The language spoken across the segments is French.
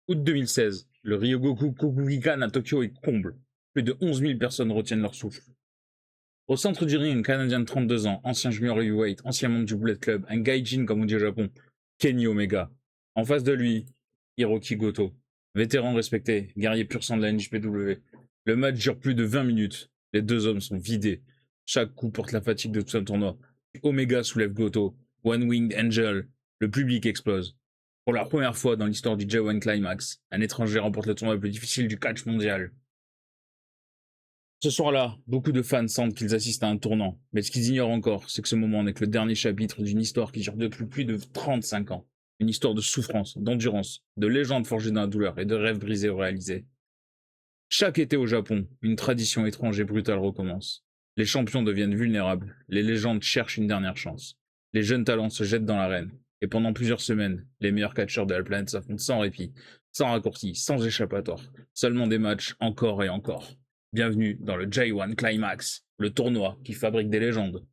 Août 2016, le Ryogoku Kokugikan à Tokyo est comble. Plus de 11 000 personnes retiennent leur souffle. Au centre du ring, un Canadien de 32 ans, ancien junior heavyweight, ancien membre du Bullet Club, un gaijin comme on dit au Japon, Kenny Omega. En face de lui, Hiroki Goto, vétéran respecté, guerrier pur sang de la NJPW. Le match dure plus de 20 minutes. Les deux hommes sont vidés. Chaque coup porte la fatigue de tout un tournoi. Omega soulève Goto. One Winged Angel. Le public explose. Pour la première fois dans l'histoire du J1 Climax, un étranger remporte le tournoi le plus difficile du catch mondial. Ce soir-là, beaucoup de fans sentent qu'ils assistent à un tournant, mais ce qu'ils ignorent encore, c'est que ce moment n'est que le dernier chapitre d'une histoire qui dure depuis plus de 35 ans. Une histoire de souffrance, d'endurance, de légendes forgées dans la douleur et de rêves brisés ou réalisés. Chaque été au Japon, une tradition étrange et brutale recommence. Les champions deviennent vulnérables, les légendes cherchent une dernière chance. Les jeunes talents se jettent dans l'arène, et pendant plusieurs semaines, les meilleurs catcheurs de la planète s'affrontent sans répit, sans raccourci, sans échappatoire. Seulement des matchs encore et encore. Bienvenue dans le J1 Climax, le tournoi qui fabrique des légendes.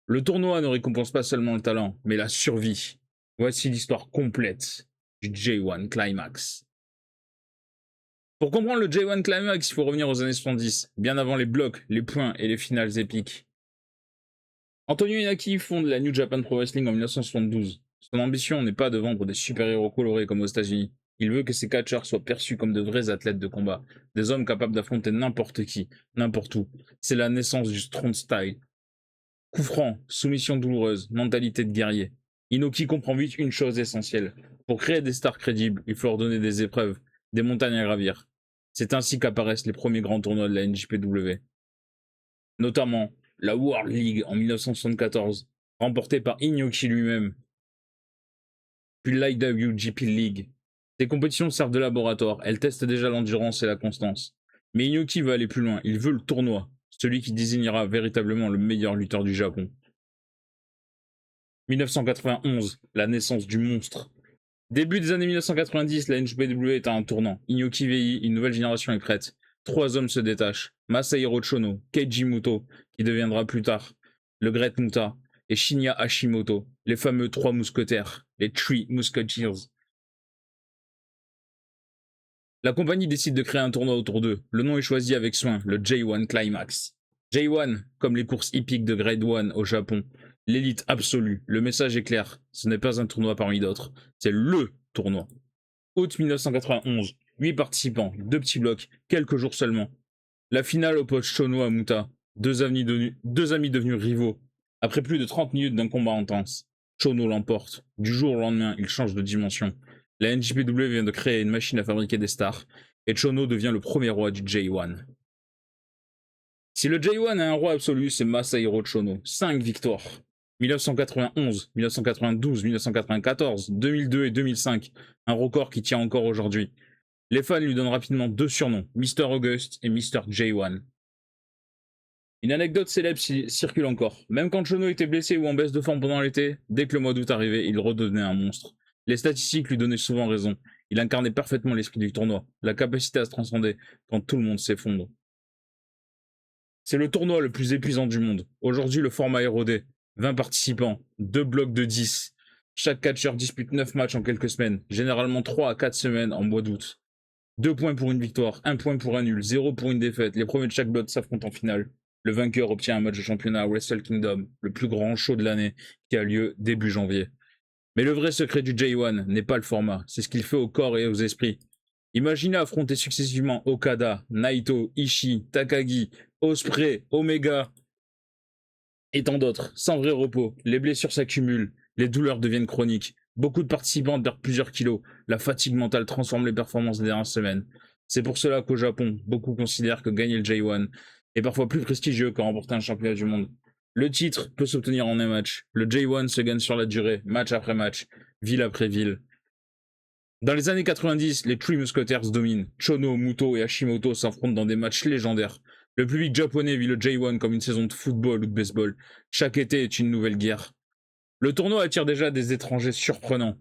Le tournoi ne récompense pas seulement le talent, mais la survie. Voici l'histoire complète du J1 Climax. Pour comprendre le J1 Climax, il faut revenir aux années 70, bien avant les blocs, les points et les finales épiques. Antonio Inaki fonde la New Japan Pro Wrestling en 1972. Son ambition n'est pas de vendre des super-héros colorés comme aux États-Unis. Il veut que ses catcheurs soient perçus comme de vrais athlètes de combat, des hommes capables d'affronter n'importe qui, n'importe où. C'est la naissance du Strong Style. Coup franc, soumission douloureuse, mentalité de guerrier. Inoki comprend vite une chose essentielle. Pour créer des stars crédibles, il faut leur donner des épreuves, des montagnes à gravir. C'est ainsi qu'apparaissent les premiers grands tournois de la NJPW. Notamment la World League en 1974, remportée par Inoki lui-même, puis l'IWGP League. Ces compétitions servent de laboratoire, elles testent déjà l'endurance et la constance. Mais Inoki veut aller plus loin, il veut le tournoi, celui qui désignera véritablement le meilleur lutteur du Japon. 1991, la naissance du monstre. Début des années 1990, la NJPW est à un tournant. Inoki vieillit, une nouvelle génération est prête. 3 hommes se détachent. Masahiro Chono, Keiji Muto, qui deviendra plus tard le Great Muta, et Shinya Hashimoto, les fameux 3 mousquetaires, les Three Musketeers. La compagnie décide de créer un tournoi autour d'eux. Le nom est choisi avec soin, le J1 Climax. J1, comme les courses hippiques de Grade 1 au Japon. L'élite absolue. Le message est clair. Ce n'est pas un tournoi parmi d'autres. C'est LE tournoi. Août 1991. 8 participants, 2 petits blocs, quelques jours seulement. La finale oppose Chono à Muta. Deux amis devenus rivaux. Après plus de 30 minutes d'un combat intense, Chono l'emporte. Du jour au lendemain, il change de dimension. La NJPW vient de créer une machine à fabriquer des stars, et Chono devient le premier roi du J1. Si le J1 a un roi absolu, c'est Masahiro Chono. 5 victoires. 1991, 1992, 1994, 2002 et 2005. Un record qui tient encore aujourd'hui. Les fans lui donnent rapidement 2 surnoms, Mr. August et Mr. J1. Une anecdote célèbre circule encore. Même quand Chono était blessé ou en baisse de forme pendant l'été, dès que le mois d'août arrivait, il redevenait un monstre. Les statistiques lui donnaient souvent raison. Il incarnait parfaitement l'esprit du tournoi, la capacité à se transcender quand tout le monde s'effondre. C'est le tournoi le plus épuisant du monde. Aujourd'hui, le format est rodé. 20 participants, 2 blocs de 10. Chaque catcheur dispute 9 matchs en quelques semaines, généralement 3 à 4 semaines en mois d'août. 2 points pour une victoire, 1 point pour un nul, 0 pour une défaite. Les premiers de chaque bloc s'affrontent en finale. Le vainqueur obtient un match de championnat à Wrestle Kingdom, le plus grand show de l'année, qui a lieu début janvier. Mais le vrai secret du J1 n'est pas le format, c'est ce qu'il fait au corps et aux esprits. Imaginez affronter successivement Okada, Naito, Ishii, Takagi, Ospreay, Omega et tant d'autres, sans vrai repos. Les blessures s'accumulent, les douleurs deviennent chroniques. Beaucoup de participants perdent plusieurs kilos. La fatigue mentale transforme les performances des dernières semaines. C'est pour cela qu'au Japon, beaucoup considèrent que gagner le J1 est parfois plus prestigieux que remporter un championnat du monde. Le titre peut s'obtenir en un match. Le J1 se gagne sur la durée, match après match, ville après ville. Dans les années 90, les Three Musketeers dominent. Chono, Muto et Hashimoto s'affrontent dans des matchs légendaires. Le public japonais vit le J1 comme une saison de football ou de baseball. Chaque été est une nouvelle guerre. Le tournoi attire déjà des étrangers surprenants.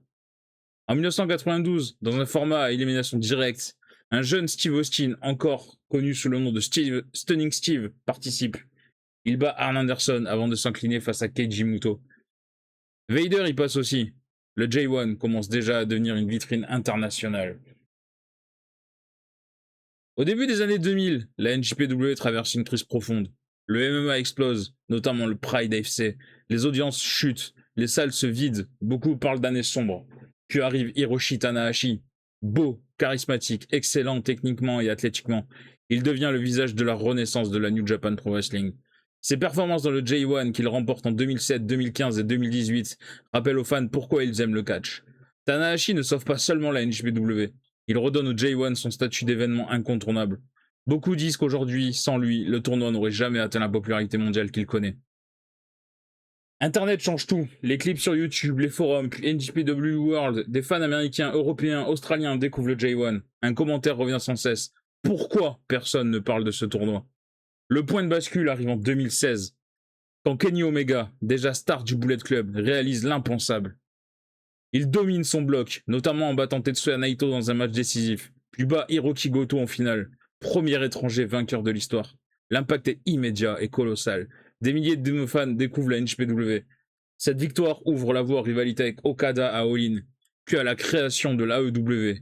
En 1992, dans un format à élimination directe, un jeune Steve Austin, encore connu sous le nom de Stunning Steve, participe. Il bat Arn Anderson avant de s'incliner face à Keiji Muto. Vader y passe aussi. Le J1 commence déjà à devenir une vitrine internationale. Au début des années 2000, la NJPW traverse une crise profonde. Le MMA explose, notamment le Pride AFC. Les audiences chutent, les salles se vident, beaucoup parlent d'années sombres. Puis arrive Hiroshi Tanahashi, beau, charismatique, excellent techniquement et athlétiquement. Il devient le visage de la renaissance de la New Japan Pro Wrestling. Ses performances dans le J1 qu'il remporte en 2007, 2015 et 2018 rappellent aux fans pourquoi ils aiment le catch. Tanahashi ne sauve pas seulement la NJPW, il redonne au J1 son statut d'événement incontournable. Beaucoup disent qu'aujourd'hui, sans lui, le tournoi n'aurait jamais atteint la popularité mondiale qu'il connaît. Internet change tout. Les clips sur YouTube, les forums, puis NJPW World, des fans américains, européens, australiens découvrent le J1. Un commentaire revient sans cesse. Pourquoi personne ne parle de ce tournoi? Le point de bascule arrive en 2016, quand Kenny Omega, déjà star du Bullet Club, réalise l'impensable. Il domine son bloc, notamment en battant Tetsuya Naito dans un match décisif, puis bat Hiroki Goto en finale, premier étranger vainqueur de l'histoire. L'impact est immédiat et colossal. Des milliers de fans découvrent la NJPW. Cette victoire ouvre la voie aux rivalités avec Okada à All In, puis à la création de l'AEW.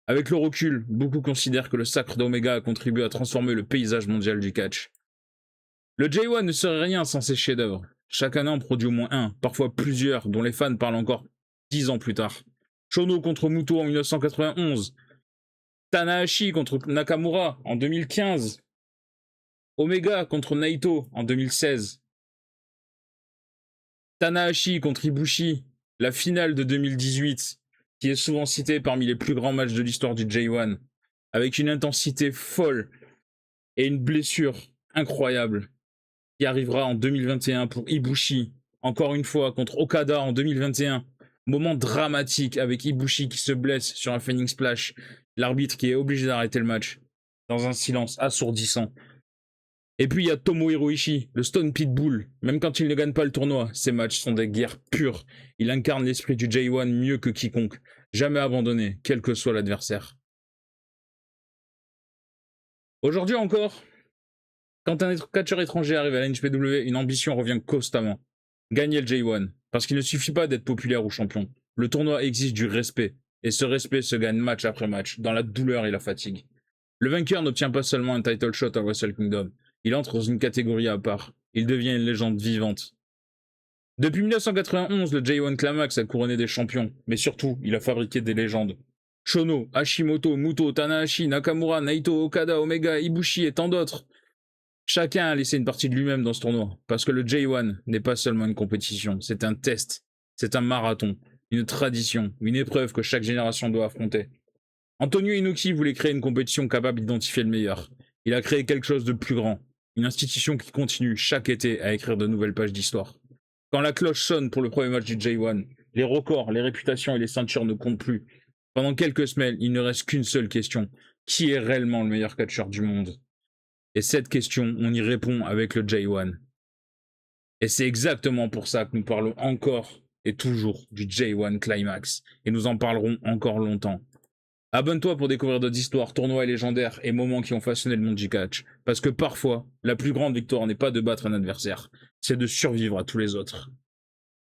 Avec le recul, beaucoup considèrent que le sacre d'Omega a contribué à transformer le paysage mondial du catch. Le J1 ne serait rien sans ses chefs-d'œuvre. Chaque année en produit au moins un, parfois plusieurs, dont les fans parlent encore 10 ans plus tard. Shono contre Muto en 1991, Tanahashi contre Nakamura en 2015, Omega contre Naito en 2016, Tanahashi contre Ibushi, la finale de 2018, qui est souvent citée parmi les plus grands matchs de l'histoire du J1, avec une intensité folle et une blessure incroyable, qui arrivera en 2021 pour Ibushi, encore une fois contre Okada en 2021. Moment dramatique avec Ibushi qui se blesse sur un Phoenix Splash, l'arbitre qui est obligé d'arrêter le match, dans un silence assourdissant. Et puis il y a Tomohiro Ishii, le Stone Pitbull. Même quand il ne gagne pas le tournoi, ses matchs sont des guerres pures. Il incarne l'esprit du J1 mieux que quiconque. Jamais abandonné, quel que soit l'adversaire. Aujourd'hui encore, quand un catcheur étranger arrive à la NJPW, une ambition revient constamment. Gagner le J1. Parce qu'il ne suffit pas d'être populaire ou champion. Le tournoi exige du respect. Et ce respect se gagne match après match, dans la douleur et la fatigue. Le vainqueur n'obtient pas seulement un title shot à Wrestle Kingdom. Il entre dans une catégorie à part. Il devient une légende vivante. Depuis 1991, le J1 Climax a couronné des champions. Mais surtout, il a fabriqué des légendes. Shono, Hashimoto, Muto, Tanahashi, Nakamura, Naito, Okada, Omega, Ibushi et tant d'autres. Chacun a laissé une partie de lui-même dans ce tournoi, parce que le J1 n'est pas seulement une compétition, c'est un test, c'est un marathon, une tradition, une épreuve que chaque génération doit affronter. Antonio Inoki voulait créer une compétition capable d'identifier le meilleur. Il a créé quelque chose de plus grand, une institution qui continue chaque été à écrire de nouvelles pages d'histoire. Quand la cloche sonne pour le premier match du J1, les records, les réputations et les ceintures ne comptent plus. Pendant quelques semaines, il ne reste qu'une seule question. Qui est réellement le meilleur catcheur du monde? Et cette question, on y répond avec le J1. Et c'est exactement pour ça que nous parlons encore et toujours du J1 Climax. Et nous en parlerons encore longtemps. Abonne-toi pour découvrir d'autres histoires, tournois légendaires et moments qui ont façonné le monde du catch. Parce que parfois, la plus grande victoire n'est pas de battre un adversaire, c'est de survivre à tous les autres.